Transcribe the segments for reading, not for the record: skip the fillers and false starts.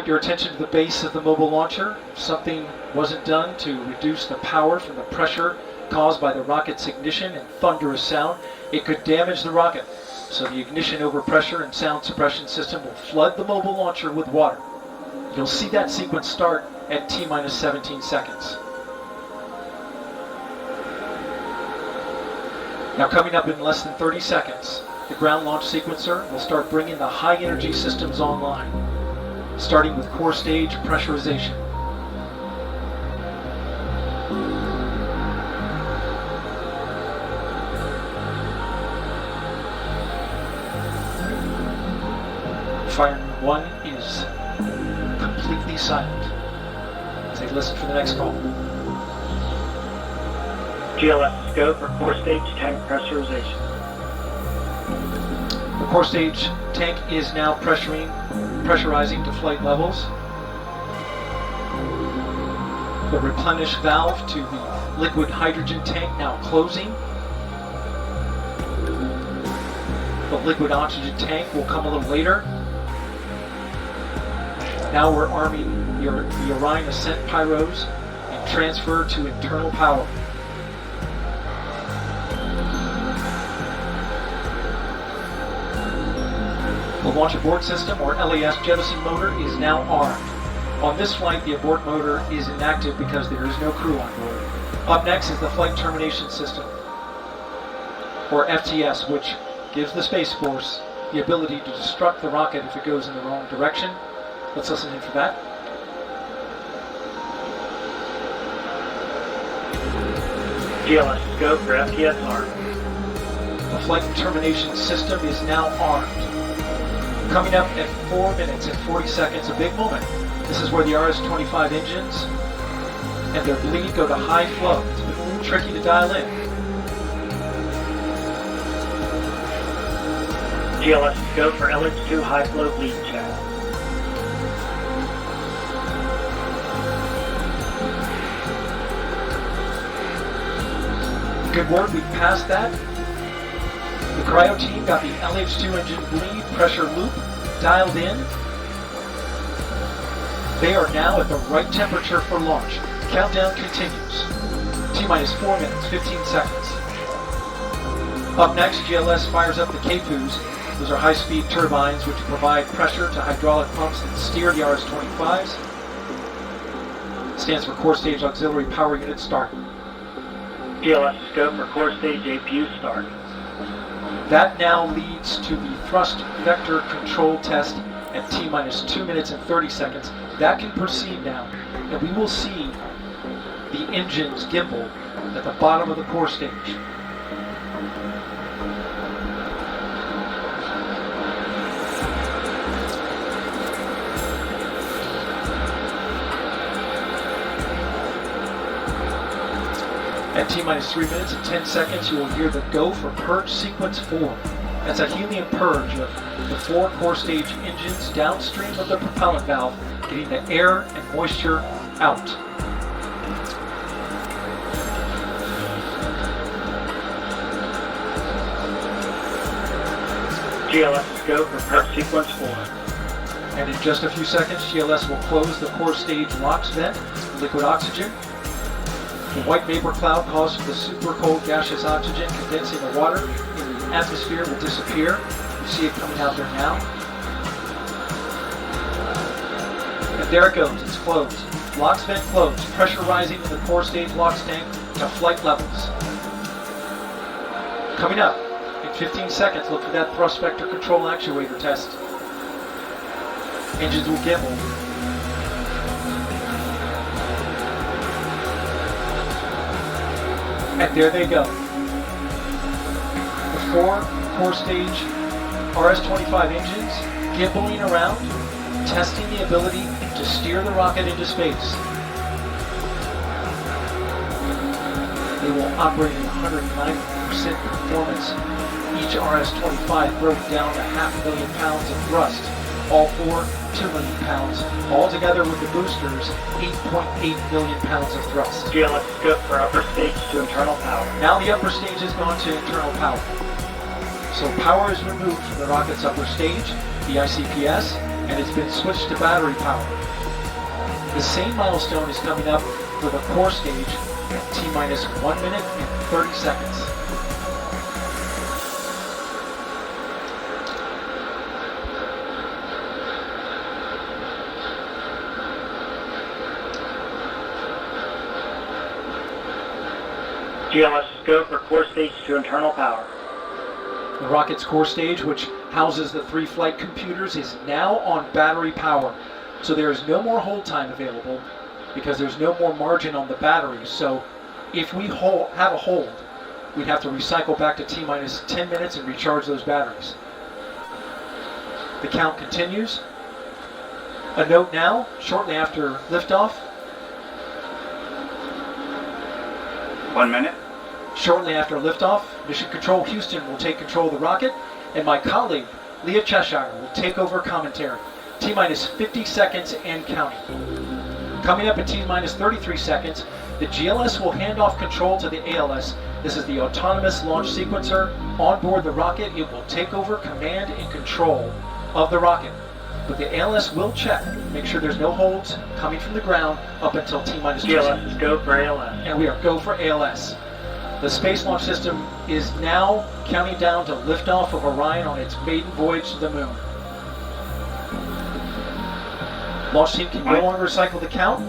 point your attention to the base of the mobile launcher. If something wasn't done to reduce the power from the pressure caused by the rocket's ignition and thunderous sound, it could damage the rocket. So the ignition overpressure and sound suppression system will flood the mobile launcher with water. You'll see that sequence start at T-minus 17 seconds. Now coming up in less than 30 seconds, the ground launch sequencer will start bringing the high energy systems online, starting with core stage pressurization. Fire number 1 is completely silent. Take a listen for the next call. GLS, go for core stage tank pressurization. The core stage tank is now pressurizing to flight levels. The replenish valve to the liquid hydrogen tank now closing. The liquid oxygen tank will come a little later. Now we're arming the Orion ascent pyros and transfer to internal power. The launch abort system, or LAS jettison motor, is now armed. On this flight, the abort motor is inactive because there is no crew on board. Up next is the flight termination system, or FTS, which gives the Space Force the ability to destruct the rocket if it goes in the wrong direction. Let's listen in for that. GLS, go for FTS armed. The flight termination system is now armed. Coming up at 4 minutes and 40 seconds, a big moment. This is where the RS-25 engines and their bleed go to high flow. It's been a little tricky to dial in. GLS, go for LH2 high flow bleed check. Good work, we've passed that. The cryo team got the LH2 engine bleed pressure loop dialed in. They are now at the right temperature for launch. Countdown continues. T-minus 4 minutes, 15 seconds. Up next, GLS fires up the KPUs. Those are high-speed turbines which provide pressure to hydraulic pumps that steer the RS-25s. Stands for Core Stage Auxiliary Power Unit Start. GLS, go for core stage APU start. That now leads to the thrust vector control test at T-minus 2 minutes and 30 seconds. That can proceed now, and we will see the engines gimbal at the bottom of the core stage. At T-minus 3 minutes and 10 seconds, you will hear the go for purge sequence 4. That's a helium purge of the 4 core stage engines downstream of the propellant valve, getting the air and moisture out. GLS, go for purge sequence 4. And in just a few seconds, GLS will close the core stage LOX vent, liquid oxygen. The white vapor cloud caused from the super cold gaseous oxygen condensing the water in the atmosphere will disappear. You see it coming out there now. And there it goes, it's closed. LOX vent closed, pressure rising in the core stage LOX tank to flight levels. Coming up in 15 seconds, look for that thrust vector control actuator test. Engines will gimbal. And there they go. The 4 core stage RS-25 engines gimbaling around, testing the ability to steer the rocket into space. They will operate at 190% performance. Each RS-25 broke down to 500,000 pounds of thrust. All 4, 2 million pounds. Altogether with the boosters, 8.8 million pounds of thrust. GLS, go for upper stage to internal power. Now the upper stage has gone to internal power. So power is removed from the rocket's upper stage, the ICPS, and it's been switched to battery power. The same milestone is coming up for the core stage at T-minus 1 minute and 30 seconds. GLS is go for core stage to internal power. The rocket's core stage, which houses the 3 flight computers, is now on battery power. So there is no more hold time available because there's no more margin on the batteries. So if we have a hold, we'd have to recycle back to T-minus 10 minutes and recharge those batteries. The count continues. A note now, shortly after liftoff. 1 minute. Shortly after liftoff, Mission Control Houston will take control of the rocket, and my colleague, Leah Cheshire, will take over commentary. T-minus 50 seconds and counting. Coming up at T-minus 33 seconds, the GLS will hand off control to the ALS. This is the autonomous launch sequencer. On board the rocket, it will take over command and control of the rocket. But the ALS will check, make sure there's no holds coming from the ground up until T-minus 2 seconds. GLS is go for ALS. And we are go for ALS. The Space Launch System is now counting down to liftoff of Orion on its maiden voyage to the moon. Launch team can no longer recycle the count.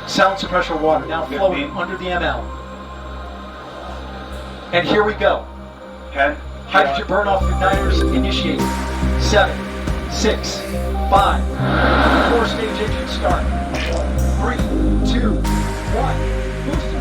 Sound suppressor water now flowing under the ML. And here we go. 10. Hydrogen burn-off igniters initiated. 7, 6, 5. 4 stage engine start. 3, 2, 1. Boosters.